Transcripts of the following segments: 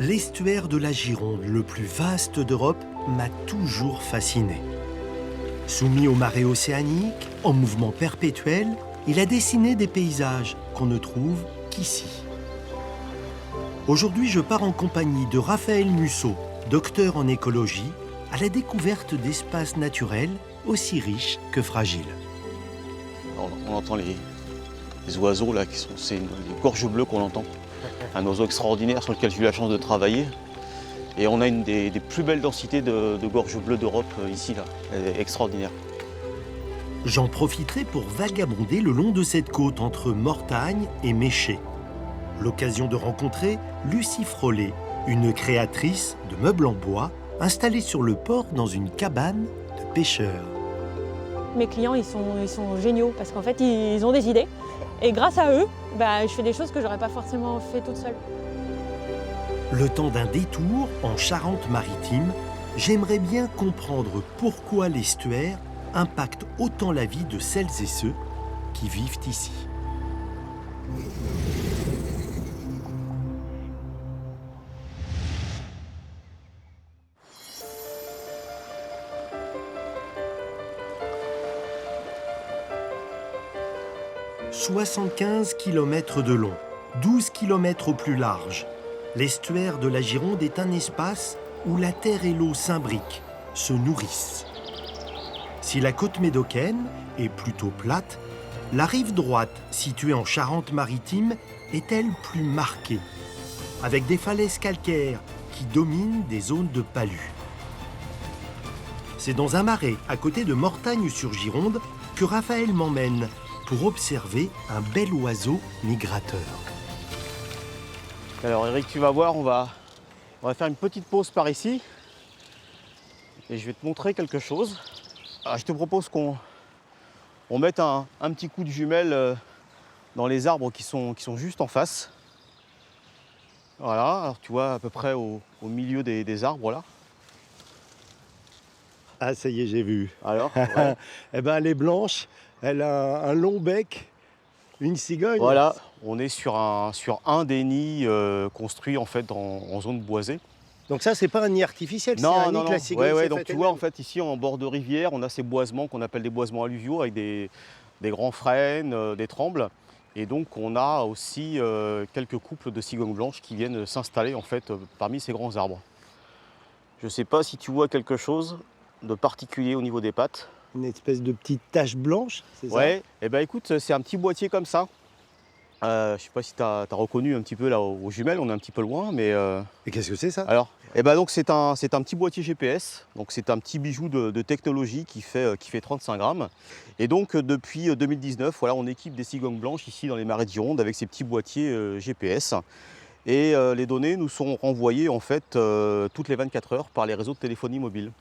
L'estuaire de la Gironde, le plus vaste d'Europe, m'a toujours fasciné. Soumis aux marées océaniques, en mouvement perpétuel, il a dessiné des paysages qu'on ne trouve qu'ici. Aujourd'hui, je pars en compagnie de Raphaël Musso, docteur en écologie, à la découverte d'espaces naturels aussi riches que fragiles. Alors, on entend les oiseaux là, c'est les gorges bleues qu'on entend. Un oiseau extraordinaire sur lequel j'ai eu la chance de travailler. Et on a une des plus belles densités de gorges bleues d'Europe ici, là. Elle est extraordinaire. J'en profiterai pour vagabonder le long de cette côte entre Mortagne et Méché. L'occasion de rencontrer Lucie Frollet, une créatrice de meubles en bois installée sur le port dans une cabane de pêcheurs. Mes clients, ils sont géniaux parce qu'en fait, ils ont des idées. Et grâce à eux, je fais des choses que j'aurais pas forcément fait toute seule. Le temps d'un détour en Charente-Maritime, j'aimerais bien comprendre pourquoi l'estuaire impacte autant la vie de celles et ceux qui vivent ici. « 75 km de long, 12 km au plus large. L'estuaire de la Gironde est un espace où la terre et l'eau s'imbriquent, se nourrissent. Si la côte médocaine est plutôt plate, la rive droite, située en Charente-Maritime, est elle plus marquée, avec des falaises calcaires qui dominent des zones de palus. C'est dans un marais, à côté de Mortagne-sur-Gironde, que Raphaël m'emmène pour observer un bel oiseau migrateur. Alors Eric, tu vas voir, on va faire une petite pause par ici. Et je vais te montrer quelque chose. Alors, je te propose qu'on mette un petit coup de jumelle dans les arbres qui sont juste en face. Voilà, alors tu vois à peu près au milieu des arbres là. Ah, ça y est, j'ai vu. Alors ouais. Eh ben, elle est blanche, elle a un long bec, une cigogne. Voilà, on est sur un des nids construits en fait en zone boisée. Donc ça, c'est pas un nid artificiel, c'est un nid classique. Donc tu vois, en fait, ici en bord de rivière, on a ces boisements qu'on appelle des boisements alluviaux avec des grands frênes, des trembles. Et donc on a aussi quelques couples de cigognes blanches qui viennent s'installer en fait parmi ces grands arbres. Je ne sais pas si tu vois quelque chose de particulier au niveau des pattes. Une espèce de petite tache blanche, c'est ça? Ouais, et ben écoute, c'est un petit boîtier comme ça. Je ne sais pas si tu as reconnu un petit peu là aux jumelles, on est un petit peu loin, mais... Et qu'est-ce que c'est ça? Alors, donc c'est un petit boîtier GPS, donc c'est un petit bijou de technologie qui fait 35 grammes. Et donc depuis 2019, voilà, on équipe des cigognes blanches ici dans les marais de Gironde avec ces petits boîtiers GPS. Et les données nous sont renvoyées en fait toutes les 24 heures par les réseaux de téléphonie mobile.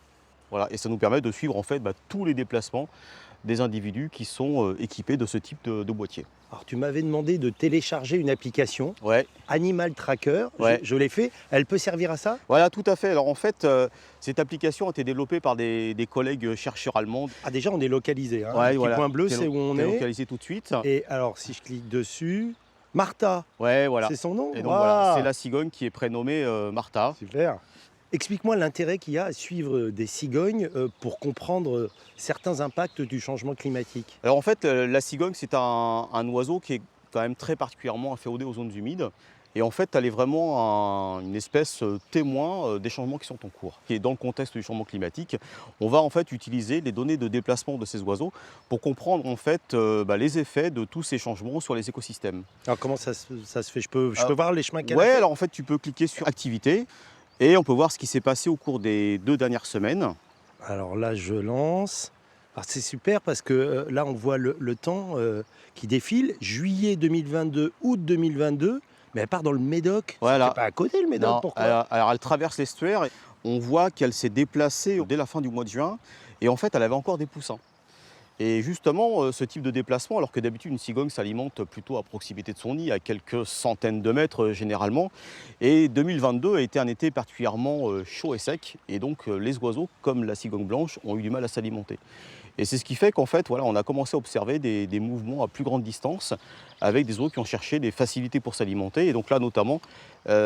Voilà, et ça nous permet de suivre en fait tous les déplacements des individus qui sont équipés de ce type de boîtier. Alors tu m'avais demandé de télécharger une application, Ouais. Animal Tracker, Ouais. je l'ai fait, elle peut servir à ça? Voilà, tout à fait. Alors en fait, cette application a été développée par des collègues chercheurs allemands. Ah déjà on est localisé, hein. Ouais, Le petit voilà. point bleu c'est où on est. Localisé tout de suite. Et alors si je clique dessus, Martha, Ouais, voilà. c'est son nom? Et donc voilà, c'est la cigogne qui est prénommée Martha. Super. Explique-moi l'intérêt qu'il y a à suivre des cigognes pour comprendre certains impacts du changement climatique. Alors en fait, la cigogne, c'est un oiseau qui est quand même très particulièrement inféodé aux zones humides. Et en fait, elle est vraiment une espèce témoin des changements qui sont en cours. Et dans le contexte du changement climatique, on va en fait utiliser les données de déplacement de ces oiseaux pour comprendre en fait les effets de tous ces changements sur les écosystèmes. Alors comment ça se fait? Je peux voir les chemins qu'elle a Ouais, fait? alors en fait, tu peux cliquer sur Activité et on peut voir ce qui s'est passé au cours des 2 dernières semaines. Alors là, je lance. Alors c'est super parce que là, on voit le temps qui défile. Juillet 2022, août 2022. Mais elle part dans le Médoc. Voilà. C'est pas à côté le Médoc, Non, pourquoi? alors elle traverse l'estuaire. On voit qu'elle s'est déplacée dès la fin du mois de juin. Et en fait, elle avait encore des poussins. Et justement, ce type de déplacement, alors que d'habitude une cigogne s'alimente plutôt à proximité de son nid, à quelques centaines de mètres généralement, et 2022 a été un été particulièrement chaud et sec, et donc les oiseaux, comme la cigogne blanche, ont eu du mal à s'alimenter. Et c'est ce qui fait qu'en fait, voilà, on a commencé à observer des mouvements à plus grande distance avec des oiseaux qui ont cherché des facilités pour s'alimenter. Et donc là, notamment,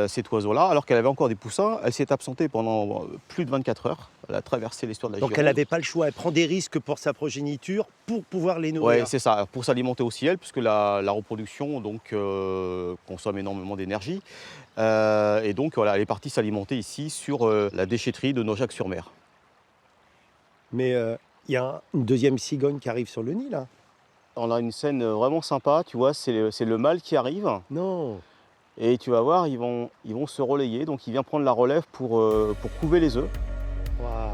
cet oiseau-là, alors qu'elle avait encore des poussins, elle s'est absentée pendant plus de 24 heures. Elle a traversé l'estuaire de la Donc Gironde. elle n'avait pas le choix, elle prend des risques pour sa progéniture pour pouvoir les Oui, nourrir. c'est ça, pour s'alimenter aussi elle, puisque la reproduction donc, consomme énormément d'énergie. Et donc voilà, elle est partie s'alimenter ici sur la déchetterie de Naujac-sur-Mer. Mais il y a une deuxième cigogne qui arrive sur le nid là. On a une scène vraiment sympa, tu vois, c'est le mâle qui arrive. Non. Et tu vas voir, ils vont se relayer, donc il vient prendre la relève pour couver les œufs. Waouh.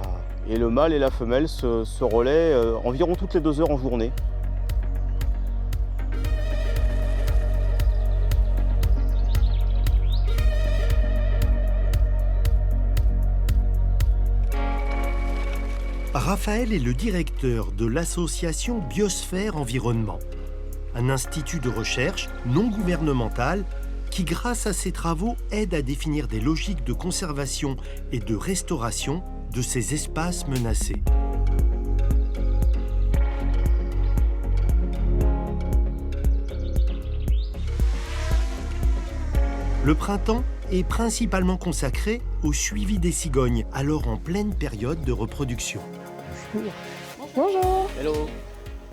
Et le mâle et la femelle se relaient environ toutes les 2 heures en journée. Raphaël est le directeur de l'association Biosphère Environnement, un institut de recherche non gouvernemental qui, grâce à ses travaux, aide à définir des logiques de conservation et de restauration de ces espaces menacés. Le printemps est principalement consacré au suivi des cigognes, alors en pleine période de reproduction. Bonjour. Hello.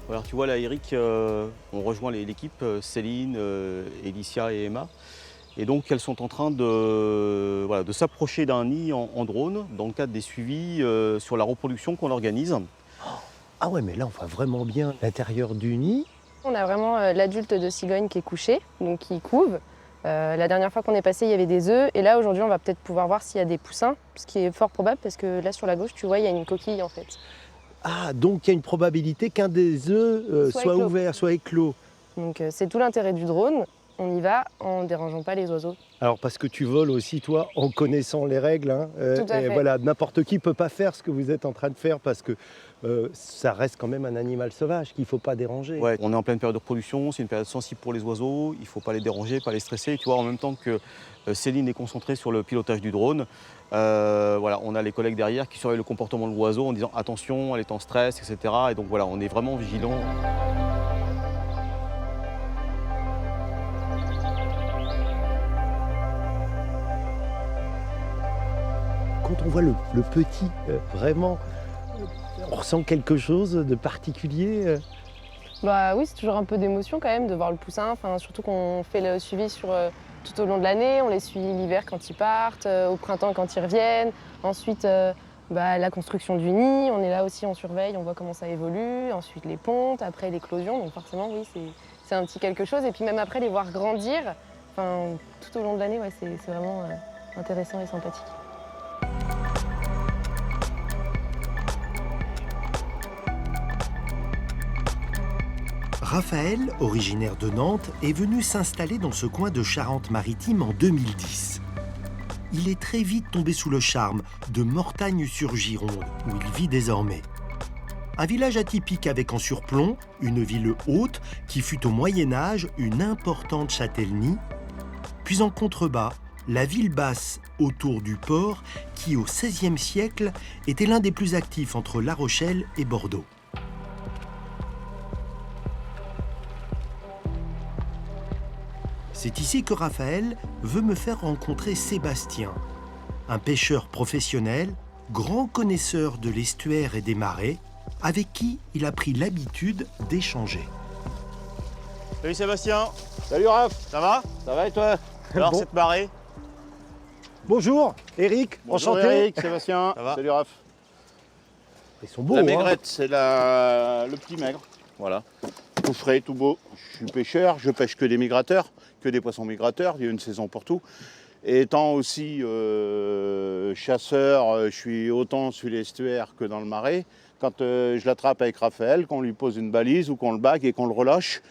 Alors tu vois là, Eric, on rejoint l'équipe, Céline, Elicia et Emma. Et donc elles sont en train de s'approcher d'un nid en drone dans le cadre des suivis sur la reproduction qu'on organise. Ah ouais, mais là on voit vraiment bien l'intérieur du nid. On a vraiment l'adulte de cigogne qui est couché, donc qui couve. La dernière fois qu'on est passé, il y avait des œufs. Et là, aujourd'hui, on va peut-être pouvoir voir s'il y a des poussins, ce qui est fort probable parce que là, sur la gauche, tu vois, il y a une coquille en fait. Ah, donc il y a une probabilité qu'un des œufs Soit soit éclos. ouvert, soit éclos. Donc c'est tout l'intérêt du drone. On y va en ne dérangeant pas les oiseaux. Alors parce que tu voles aussi toi en connaissant les règles. Hein, Tout à et fait. voilà, n'importe qui peut pas faire ce que vous êtes en train de faire parce que ça reste quand même un animal sauvage qu'il ne faut pas déranger. Ouais, on est en pleine période de reproduction, c'est une période sensible pour les oiseaux, il ne faut pas les déranger, pas les stresser. Tu vois, en même temps que Céline est concentrée sur le pilotage du drone, voilà, on a les collègues derrière qui surveillent le comportement de l'oiseau en disant attention, elle est en stress, etc. Et donc voilà, on est vraiment vigilants. Quand on voit le petit, vraiment, on ressent quelque chose de particulier. Bah oui, c'est toujours un peu d'émotion quand même de voir le poussin. Enfin, surtout qu'on fait le suivi tout au long de l'année. On les suit l'hiver quand ils partent, au printemps quand ils reviennent. Ensuite, la construction du nid. On est là aussi, on surveille, on voit comment ça évolue. Ensuite, les pontes, après l'éclosion. Donc forcément, oui, c'est un petit quelque chose. Et puis même après, les voir grandir, enfin, tout au long de l'année, ouais, c'est vraiment intéressant et sympathique. Raphaël, originaire de Nantes, est venu s'installer dans ce coin de Charente-Maritime en 2010. Il est très vite tombé sous le charme de Mortagne-sur-Gironde, où il vit désormais. Un village atypique avec en surplomb une ville haute qui fut au Moyen-Âge une importante châtellenie, puis en contrebas, la ville basse autour du port qui, au XVIe siècle, était l'un des plus actifs entre La Rochelle et Bordeaux. C'est ici que Raphaël veut me faire rencontrer Sébastien, un pêcheur professionnel, grand connaisseur de l'estuaire et des marais, avec qui il a pris l'habitude d'échanger. Salut Sébastien, Salut Raph, ça va? ça va et toi? Alors Bon. cette marée? Bonjour, Eric, Bonjour enchanté. Eric, Sébastien, Ça va? salut Raph. Ils sont beaux, La hein. maigrette, c'est le petit maigre, voilà. Tout frais, tout beau. Je suis pêcheur, je pêche que des migrateurs, que des poissons migrateurs, il y a une saison pour tout. Et étant aussi chasseur, je suis autant sur l'estuaire que dans le marais. Quand je l'attrape avec Raphaël, qu'on lui pose une balise ou qu'on le bague et qu'on le relâche,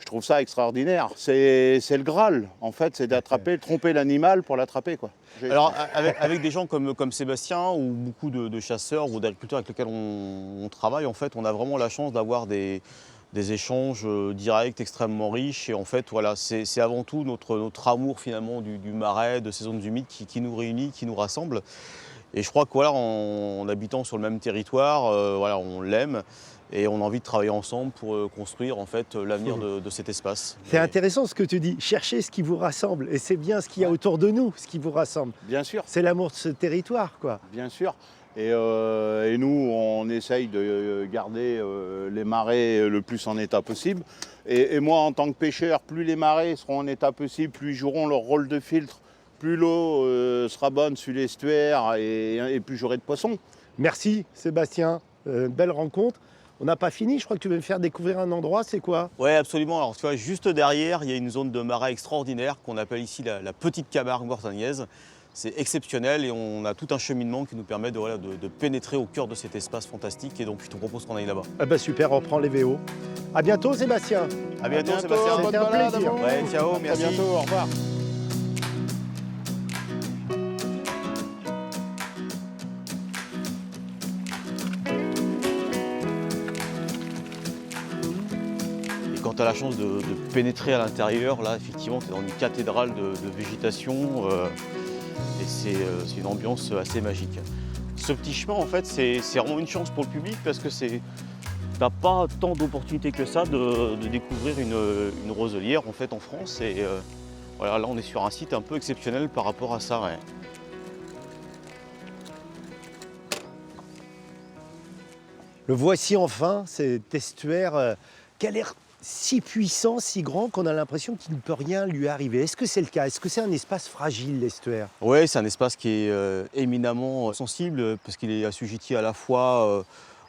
je trouve ça extraordinaire. C'est le Graal, en fait, c'est d'attraper, tromper l'animal pour l'attraper, quoi. Alors avec des gens comme Sébastien ou beaucoup de chasseurs ou d'agriculteurs avec lesquels on travaille, en fait, on a vraiment la chance d'avoir des échanges directs extrêmement riches. Et en fait, voilà, c'est avant tout notre amour finalement du marais, de ces zones humides qui nous réunit, qui nous rassemble. Et je crois que voilà, en habitant sur le même territoire, voilà, on l'aime. Et on a envie de travailler ensemble pour construire en fait l'avenir de cet espace. C'est intéressant ce que tu dis, chercher ce qui vous rassemble. Et c'est bien ce qu'il y a autour de nous, ce qui vous rassemble. Bien sûr, C'est l'amour de ce territoire, quoi. bien sûr. Et nous, on essaye de garder les marais le plus en état possible. Et moi, en tant que pêcheur, plus les marais seront en état possible, plus ils joueront leur rôle de filtre, plus l'eau sera bonne sur l'estuaire et plus j'aurai de poissons. Merci Sébastien, belle rencontre. On n'a pas fini, je crois que tu veux me faire découvrir un endroit, c'est quoi? Oui, absolument. Alors, tu vois, juste derrière, il y a une zone de marais extraordinaire qu'on appelle ici la petite Camargue mortagnaise. C'est exceptionnel et on a tout un cheminement qui nous permet de pénétrer au cœur de cet espace fantastique. Et donc, je te propose qu'on aille là-bas. Ah bah super, on reprend les VO. À bientôt Sébastien. À bientôt, Sébastien. C'était bonne un balade, plaisir. à vous. Ouais, ciao, À merci. bientôt, au revoir. Et quand tu as la chance de pénétrer à l'intérieur, là, effectivement, tu es dans une cathédrale de végétation et c'est une ambiance assez magique. Ce petit chemin, en fait, c'est vraiment une chance pour le public parce que tu n'as pas tant d'opportunités que ça de découvrir une roselière en fait en France. Et voilà, là, on est sur un site un peu exceptionnel par rapport à ça. Ouais. Le voici enfin, cet estuaire qui a l'air si puissant, si grand qu'on a l'impression qu'il ne peut rien lui arriver. Est-ce que c'est le cas? Est-ce que c'est un espace fragile, l'estuaire? Oui, c'est un espace qui est éminemment sensible parce qu'il est assujetti à la fois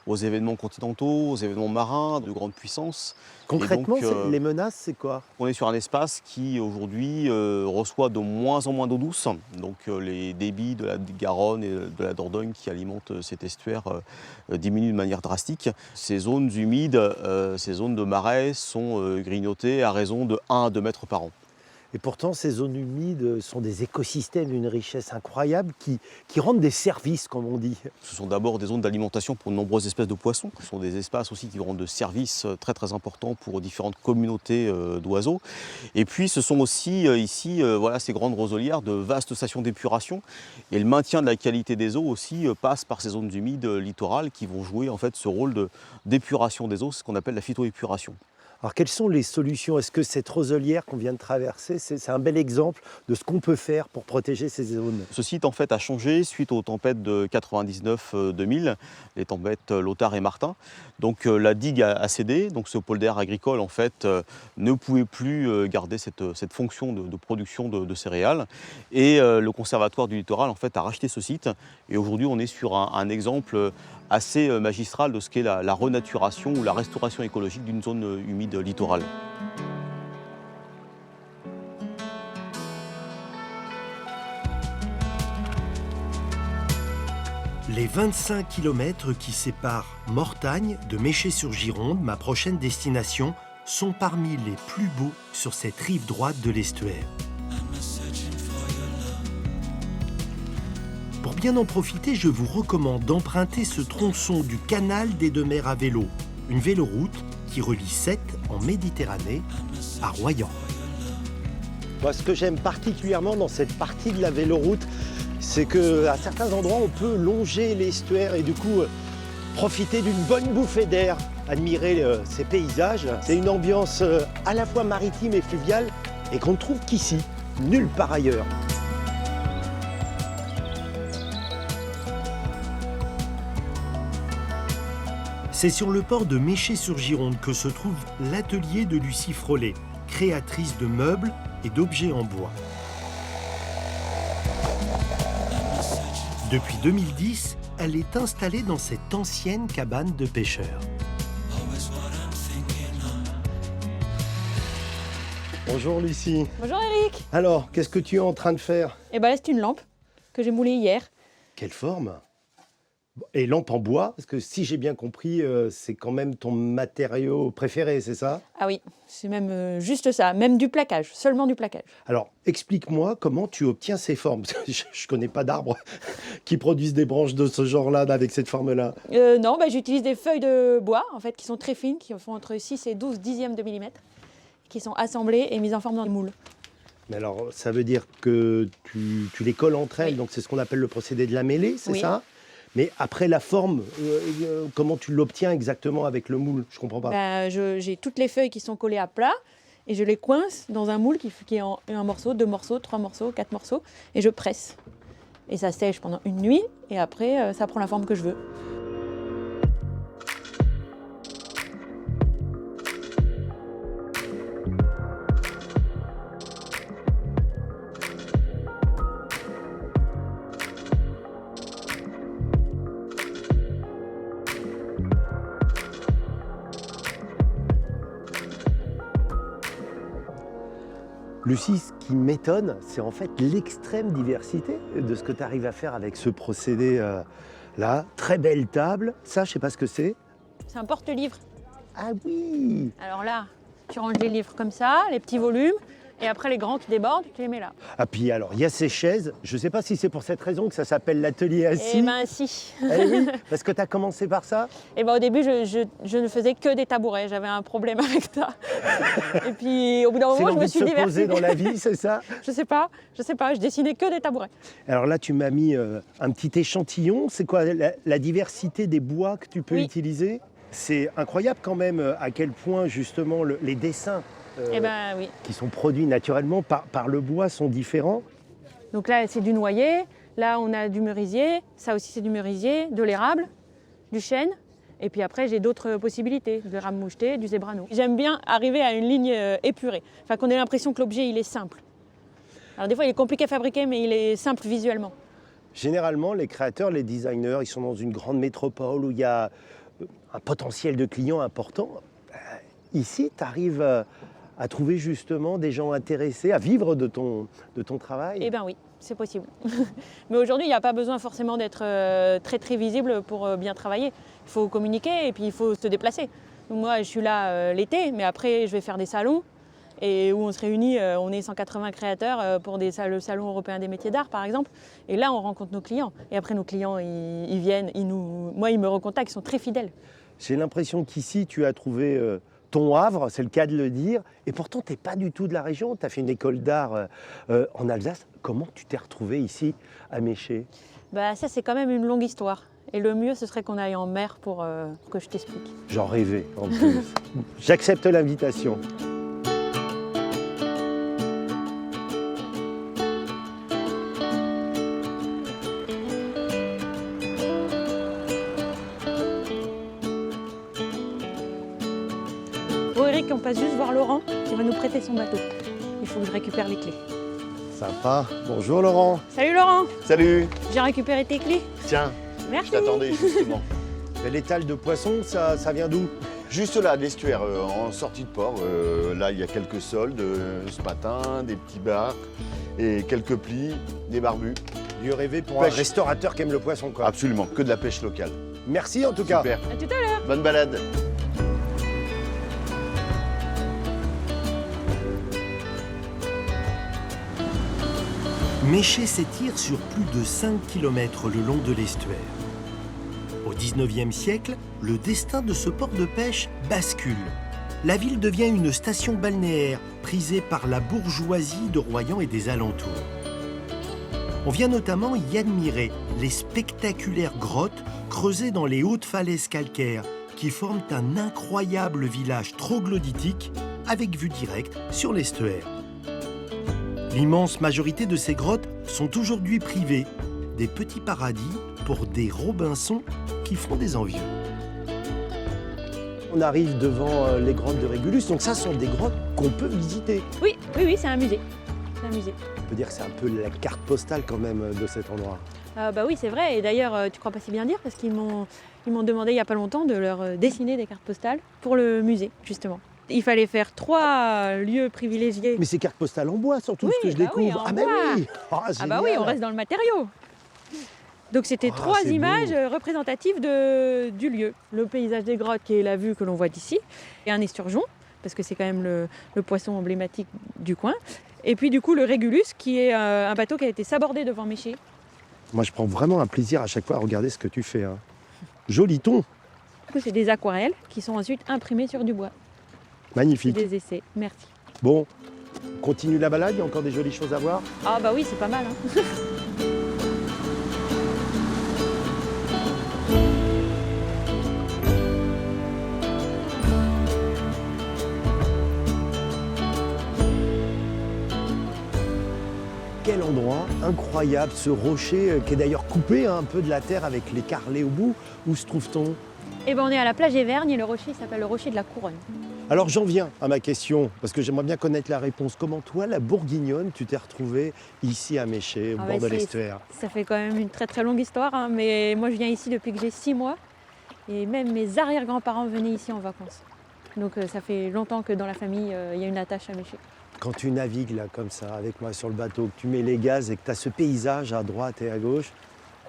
aux événements continentaux, aux événements marins de grande puissance. Concrètement, Et donc, les menaces, c'est quoi? On est sur un espace qui aujourd'hui reçoit de moins en moins d'eau douce. Donc les débits de la Garonne et de la Dordogne qui alimentent cet estuaire diminuent de manière drastique. Ces zones humides, ces zones de marais sont grignotées à raison de 1 à 2 mètres par an. Et pourtant, ces zones humides sont des écosystèmes d'une richesse incroyable qui rendent des services, comme on dit. Ce sont d'abord des zones d'alimentation pour de nombreuses espèces de poissons. Ce sont des espaces aussi qui rendent de services très très importants pour différentes communautés d'oiseaux. Et puis ce sont aussi ici voilà, ces grandes roselières de vastes stations d'épuration. Et le maintien de la qualité des eaux aussi passe par ces zones humides littorales qui vont jouer en fait ce rôle d'épuration des eaux, c'est ce qu'on appelle la phytoépuration. Alors, quelles sont les solutions? Est-ce que cette roselière qu'on vient de traverser, c'est un bel exemple de ce qu'on peut faire pour protéger ces zones? Ce site en fait a changé suite aux tempêtes de 99-2000, les tempêtes Lothar et Martin. Donc la digue a cédé, donc ce polder agricole en fait ne pouvait plus garder cette fonction de production de céréales. Et le conservatoire du littoral en fait a racheté ce site. Et aujourd'hui on est sur un exemple assez magistral de ce qu'est la renaturation ou la restauration écologique d'une zone humide littorale. Les 25 km qui séparent Mortagne de Méché-sur-Gironde, ma prochaine destination, sont parmi les plus beaux sur cette rive droite de l'estuaire. Pour bien en profiter, je vous recommande d'emprunter ce tronçon du canal des Deux Mers à vélo, une véloroute qui relie Sète en Méditerranée à Royan. Moi, ce que j'aime particulièrement dans cette partie de la véloroute, c'est qu'à certains endroits, on peut longer l'estuaire et du coup profiter d'une bonne bouffée d'air, admirer ces paysages. C'est une ambiance à la fois maritime et fluviale et qu'on ne trouve qu'ici, nulle part ailleurs. C'est sur le port de Méché-sur-Gironde que se trouve l'atelier de Lucie Frollet, créatrice de meubles et d'objets en bois. Depuis 2010, elle est installée dans cette ancienne cabane de pêcheurs. Bonjour Lucie. Bonjour Eric. Alors, qu'est-ce que tu es en train de faire? Et ben là, c'est une lampe que j'ai moulée hier. Quelle forme? Et lampe en bois, parce que si j'ai bien compris, c'est quand même ton matériau préféré, c'est ça? Ah oui, c'est même juste ça, même du plaquage, seulement du plaquage. Alors, explique-moi comment tu obtiens ces formes. Je ne connais pas d'arbres qui produisent des branches de ce genre-là, avec cette forme-là. Non, j'utilise des feuilles de bois, en fait, qui sont très fines, qui font entre 6 et 12 dixièmes de millimètre, qui sont assemblées et mises en forme dans le moule. Mais alors, ça veut dire que tu les colles entre elles, Oui. donc c'est ce qu'on appelle le procédé de la mêlée, c'est Oui. ça? Mais après la forme, comment tu l'obtiens exactement avec le moule? Je comprends pas. Ben, j'ai toutes les feuilles qui sont collées à plat et je les coince dans un moule qui est en un morceau, 2 morceaux, 3 morceaux, 4 morceaux et je presse. Et ça sèche pendant une nuit et après ça prend la forme que je veux. Lucie, ce qui m'étonne, c'est en fait l'extrême diversité de ce que tu arrives à faire avec ce procédé-là. Très belle table. Ça, je sais pas ce que c'est. C'est un porte-livre. Ah oui! Alors là, tu ranges les livres comme ça, les petits volumes, et après les grands qui débordent, tu les mets là. Ah puis alors, il y a ces chaises. Je sais pas si c'est pour cette raison que ça s'appelle l'atelier assis. Eh ben si. Eh oui, parce que tu as commencé par ça. Et ben au début, je ne faisais que des tabourets. J'avais un problème avec ça. Et puis au bout d'un C'est moment, je me l'envie suis de se divertie. poser dans la vie, c'est ça? Je sais pas. Je dessinais que des tabourets. Alors là, tu m'as mis un petit échantillon. C'est quoi la diversité des bois que tu peux Oui. utiliser? C'est incroyable quand même à quel point justement les dessins Eh ben oui. qui sont produits naturellement par le bois sont différents. Donc là, c'est du noyer. Là, on a du merisier. Ça aussi, c'est du merisier, de l'érable, du chêne. Et puis après, j'ai d'autres possibilités, de l'érable moucheté, du zébrano. J'aime bien arriver à une ligne épurée. Enfin, qu'on ait l'impression que l'objet, il est simple. Alors des fois, il est compliqué à fabriquer, mais il est simple visuellement. Généralement, les créateurs, les designers, ils sont dans une grande métropole où il y a un potentiel de clients important. Ici, tu arrives à trouver justement des gens intéressés à vivre de ton travail. Eh bien oui, c'est possible. Mais aujourd'hui, il n'y a pas besoin forcément d'être très très visible pour bien travailler. Il faut communiquer et puis il faut se déplacer. Donc moi, je suis là l'été, mais après, je vais faire des salons et où on se réunit, on est 180 créateurs pour le Salon européen des métiers d'art, par exemple. Et là, on rencontre nos clients. Et après, nos clients, ils viennent, ils me recontactent, ils sont très fidèles. J'ai l'impression qu'ici, tu as trouvé ton Havre, c'est le cas de le dire, et pourtant, tu n'es pas du tout de la région. Tu as fait une école d'art en Alsace. Comment tu t'es retrouvé ici, à Méché? Bah, ça, c'est quand même une longue histoire. Et le mieux, ce serait qu'on aille en mer pour que je t'explique. J'en rêvais, en plus. J'accepte l'invitation. Bon, Eric, on passe juste voir Laurent qui va nous prêter son bateau. Il faut que je récupère les clés. Sympa. Bonjour, Laurent. Salut Laurent, Salut! j'ai récupéré tes clés. Tiens, Merci. je t'attendais justement. L'étal de poisson, ça vient d'où? Juste là, de l'estuaire, en sortie de port. Là, il y a quelques soldes ce matin, des petits bars et quelques plis, des barbus. Lieu rêvé pour Pêche. un restaurateur qui aime le poisson, quoi. Absolument, que de la pêche locale. Merci en tout cas. Super. À tout à l'heure. Bonne balade. Méché s'étire sur plus de 5 km le long de l'estuaire. Au XIXe siècle, le destin de ce port de pêche bascule. La ville devient une station balnéaire prisée par la bourgeoisie de Royan et des alentours. On vient notamment y admirer les spectaculaires grottes creusées dans les hautes falaises calcaires qui forment un incroyable village troglodytique avec vue directe sur l'estuaire. L'immense majorité de ces grottes sont aujourd'hui privées, des petits paradis pour des Robinsons qui font des envieux. On arrive devant les grottes de Régulus, donc ça sont des grottes qu'on peut visiter. Oui, c'est un musée. C'est un musée. On peut dire que c'est un peu la carte postale quand même de cet endroit. Bah oui, c'est vrai. Et d'ailleurs, tu crois pas si bien dire parce qu'ils m'ont demandé il n'y a pas longtemps de leur dessiner des cartes postales pour le musée, justement. Il fallait faire 3 lieux privilégiés. Mais c'est carte postale en bois surtout, Oui, ce que je bah oui, découvre. en Ah mais bois. oui. Ah bah oui, on reste dans le matériau. Donc c'était 3 c'est images beau. représentatives du lieu. Le paysage des grottes qui est la vue que l'on voit d'ici, et un esturgeon, parce que c'est quand même le poisson emblématique du coin. Et puis du coup le Régulus qui est un bateau qui a été sabordé devant Méché. Moi je prends vraiment un plaisir à chaque fois à regarder ce que tu fais. Hein. Joli ton, Du coup c'est des aquarelles qui sont ensuite imprimées sur du bois. C'est magnifique. des essais. Merci. Bon, on continue la balade, il y a encore des jolies choses à voir. Ah bah oui, c'est pas mal. Hein. endroit incroyable, ce rocher qui est d'ailleurs coupé un peu de la terre avec les carrelets au bout. Où se trouve-t-on? Eh ben, on est à la plage Évergne et le rocher s'appelle le rocher de la Couronne. Alors j'en viens à ma question, parce que j'aimerais bien connaître la réponse. Comment toi, la Bourguignonne, tu t'es retrouvée ici à Méché, au bord de l'estuaire? Ça fait quand même une très très longue histoire, hein, mais moi je viens ici depuis que j'ai 6 mois. Et même mes arrière-grands-parents venaient ici en vacances. Donc ça fait longtemps que dans la famille, il y a une attache à Méché. Quand tu navigues là comme ça avec moi sur le bateau, que tu mets les gaz et que tu as ce paysage à droite et à gauche,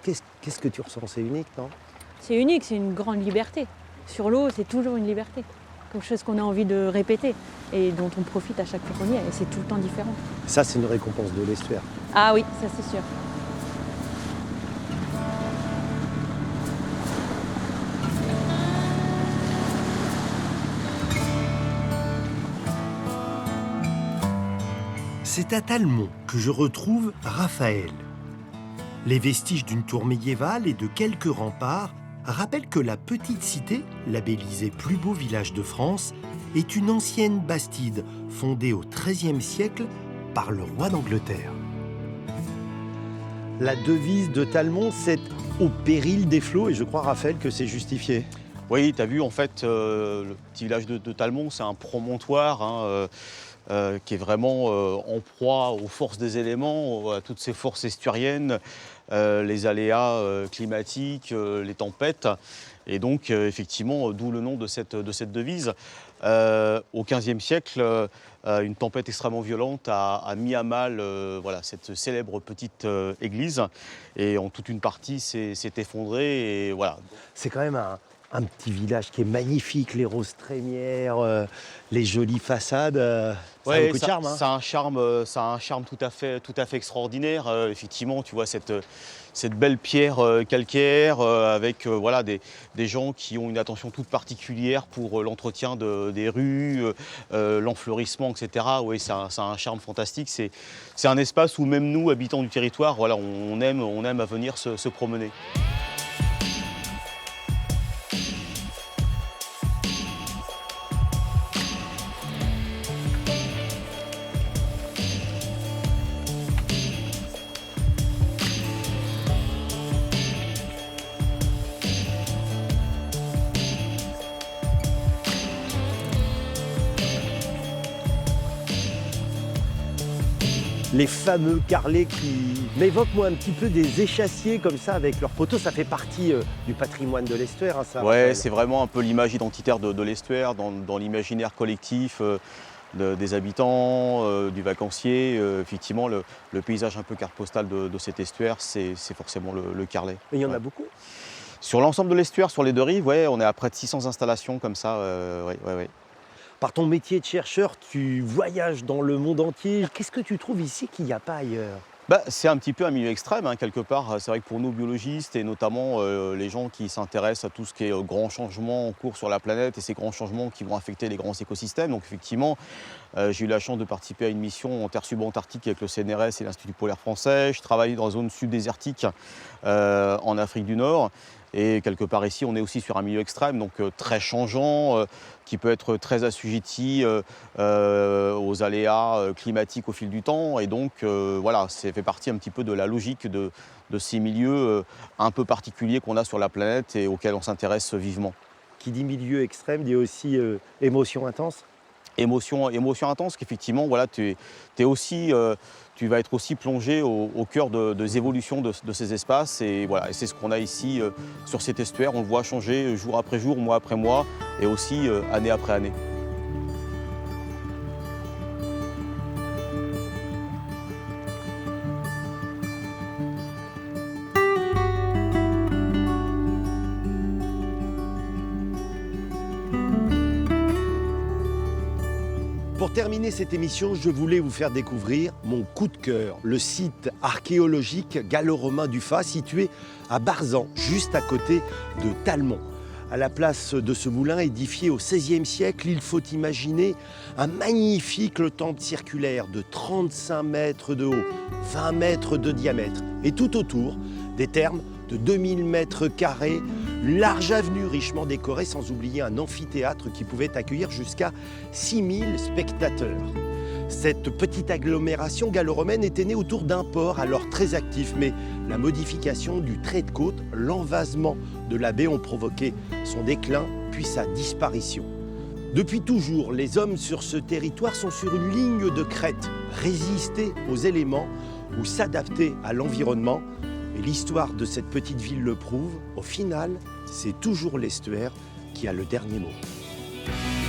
qu'est-ce que tu ressens? C'est unique, non? C'est unique, c'est une grande liberté. Sur l'eau, c'est toujours une liberté. Quelque chose qu'on a envie de répéter et dont on profite à chaque fois qu'on y est. Et c'est tout le temps différent. Ça, c'est une récompense de l'estuaire. Ah oui, ça c'est sûr. C'est à Talmont que je retrouve Raphaël. Les vestiges d'une tour médiévale et de quelques remparts rappellent que la petite cité, labellisée plus beau village de France, est une ancienne bastide fondée au XIIIe siècle par le roi d'Angleterre. La devise de Talmont, c'est « au péril des flots » et je crois, Raphaël, que c'est justifié. Oui, tu as vu, en fait, le petit village de Talmont, c'est un promontoire hein, qui est vraiment en proie aux forces des éléments, à toutes ces forces estuariennes, les aléas climatiques, les tempêtes. Et donc, effectivement, d'où le nom de cette devise. Au XVe siècle, une tempête extrêmement violente a mis à mal voilà, cette célèbre petite église. Et en toute une partie s'est effondrée. Et voilà. C'est quand même un petit village qui est magnifique, les roses trémières, les jolies façades. Ça a beaucoup de charme. Hein. Ça a un charme tout à fait extraordinaire. Effectivement, tu vois cette belle pierre calcaire avec voilà, des gens qui ont une attention toute particulière pour l'entretien des rues, l'enfleurissement, etc. Oui, ça a un charme fantastique. C'est un espace où même nous, habitants du territoire, voilà, on aime à venir se promener. Les fameux carrelets qui m'évoquent un petit peu des échassiers comme ça avec leurs poteaux. Ça fait partie du patrimoine de l'estuaire. Hein, ça, ouais, c'est vraiment un peu l'image identitaire de l'estuaire dans l'imaginaire collectif des habitants, du vacancier. Effectivement, le paysage un peu carte postale de cet estuaire, c'est forcément le carrelet. Et il y en a beaucoup? Sur l'ensemble de l'estuaire, sur les deux rives, ouais, on est à près de 600 installations comme ça. Ouais. Par ton métier de chercheur, tu voyages dans le monde entier. Qu'est-ce que tu trouves ici qu'il n'y a pas ailleurs? C'est un petit peu un milieu extrême, hein, quelque part. C'est vrai que pour nous, biologistes, et notamment les gens qui s'intéressent à tout ce qui est grands changements en cours sur la planète et ces grands changements qui vont affecter les grands écosystèmes. Donc effectivement, j'ai eu la chance de participer à une mission en terre subantarctique avec le CNRS et l'Institut polaire français. Je travaille dans la zone sud-désertique en Afrique du Nord. Et quelque part ici, on est aussi sur un milieu extrême, donc très changeant, qui peut être très assujetti aux aléas climatiques au fil du temps. Et donc, voilà, ça fait partie un petit peu de la logique de ces milieux un peu particuliers qu'on a sur la planète et auxquels on s'intéresse vivement. Qui dit milieu extrême dit aussi émotion intense? Émotion intense, qu'effectivement, voilà, tu vas être aussi plongé au cœur des évolutions de ces espaces. Et voilà, et c'est ce qu'on a ici sur cet estuaire. On le voit changer jour après jour, mois après mois, et aussi année après année. Pour terminer cette émission, je voulais vous faire découvrir mon coup de cœur, le site archéologique gallo-romain du Fas, situé à Barzan, juste à côté de Talmont. À la place de ce moulin édifié au XVIe siècle, il faut imaginer un magnifique temple circulaire de 35 mètres de haut, 20 mètres de diamètre. Et tout autour, des thermes de 2000 mètres carrés, une large avenue richement décorée, sans oublier un amphithéâtre qui pouvait accueillir jusqu'à 6000 spectateurs. Cette petite agglomération gallo-romaine était née autour d'un port alors très actif, mais la modification du trait de côte, l'envasement de la baie ont provoqué son déclin puis sa disparition. Depuis toujours, les hommes sur ce territoire sont sur une ligne de crête, résister aux éléments ou s'adapter à l'environnement. Et l'histoire de cette petite ville le prouve, au final, c'est toujours l'estuaire qui a le dernier mot.